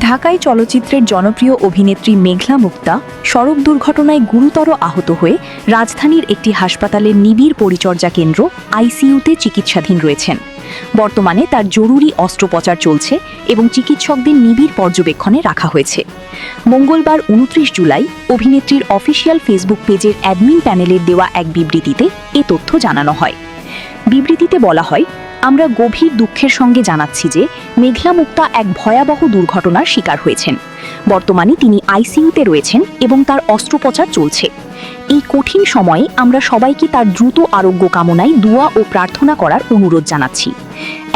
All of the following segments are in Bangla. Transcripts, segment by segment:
ঢাকায় চলচ্চিত্রের জনপ্রিয় অভিনেত্রী মেঘলা মুক্তা সড়ক দুর্ঘটনায় গুরুতর আহত হয়ে রাজধানীর একটি হাসপাতালের নিবিড় পরিচর্যা কেন্দ্র আইসিইউতে চিকিৎসাধীন রয়েছেন। বর্তমানে তার জরুরি অস্ত্রোপচার চলছে এবং চিকিৎসকদের নিবিড় পর্যবেক্ষণে রাখা হয়েছে। মঙ্গলবার ২৯ জুলাই অভিনেত্রীর অফিসিয়াল ফেসবুক পেজের অ্যাডমিন প্যানেলের দেওয়া এক বিবৃতিতে এ তথ্য জানানো হয়। বিবৃতিতে বলা হয়, আমরা গভীর দুঃখের সঙ্গে জানাচ্ছি যে মেঘলা মুক্তা এক ভয়াবহ দুর্ঘটনার শিকার হয়েছেন। বর্তমানে তিনি আইসিইউতে রয়েছেন এবং তার অস্ত্রোপচার চলছে। এই কঠিন সময়ে আমরা সবাইকে তার দ্রুত আরোগ্য কামনায় দোয়া ও প্রার্থনা করার অনুরোধ জানাচ্ছি।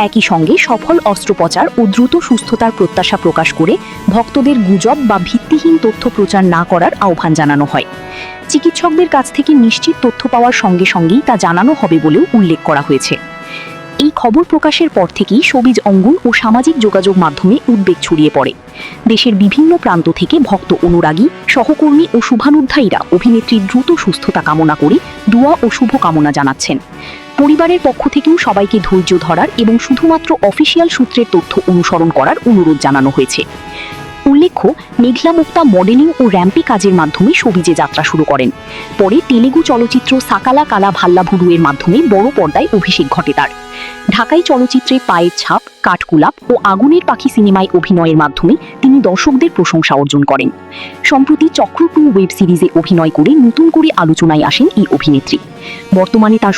একই সঙ্গে সফল অস্ত্রোপচার ও দ্রুত সুস্থতার প্রত্যাশা প্রকাশ করে ভক্তদের গুজব বা ভিত্তিহীন তথ্য প্রচার না করার আহ্বান জানানো হয়। চিকিৎসকদের কাছ থেকে নিশ্চিত তথ্য পাওয়ার সঙ্গে সঙ্গেই তা জানানো হবে বলেও উল্লেখ করা হয়েছে। এই খবর প্রকাশের পর থেকেই শোবিজ অঙ্গন ও সামাজিক যোগাযোগ মাধ্যমে উদ্বেগ ছড়িয়ে পড়ে। দেশের বিভিন্ন প্রান্ত থেকে ভক্ত অনুরাগী, সহকর্মী ও শুভানুধ্যায়ীরা অভিনেত্রীর দ্রুত সুস্থতা কামনা করে দোয়া ও শুভ কামনা জানাচ্ছেন। পরিবারের পক্ষ থেকেও সবাইকে ধৈর্য ধরার এবং শুধুমাত্র অফিসিয়াল সূত্রের তথ্য অনুসরণ করার অনুরোধ জানানো হয়েছে। উল্লেখ্য, মেঘলা মুক্তা মডেলিং ও র্যাম্পি কাজের মাধ্যমে শোবিজে যাত্রা শুরু করেন। পরে তেলেগু চলচ্চিত্র সাকালা কালা ভাল্লাভুডু এর মাধ্যমে বড় পর্দায় অভিষেক ঘটে তার। ঢাকাই চলচ্চিত্রে পায়ের ছাপ, কাঠগোলাপ ও আগুনের পাখি সিনেমায় অভিনয়ের মাধ্যমে তিনি দর্শকদের প্রশংসা অর্জন করেন। সম্প্রতি চক্র 2 ওয়েব সিরিজে অভিনয় করে নতুন করে আলোচনায় আসেন এই অভিনেত্রী। বর্তমানে তার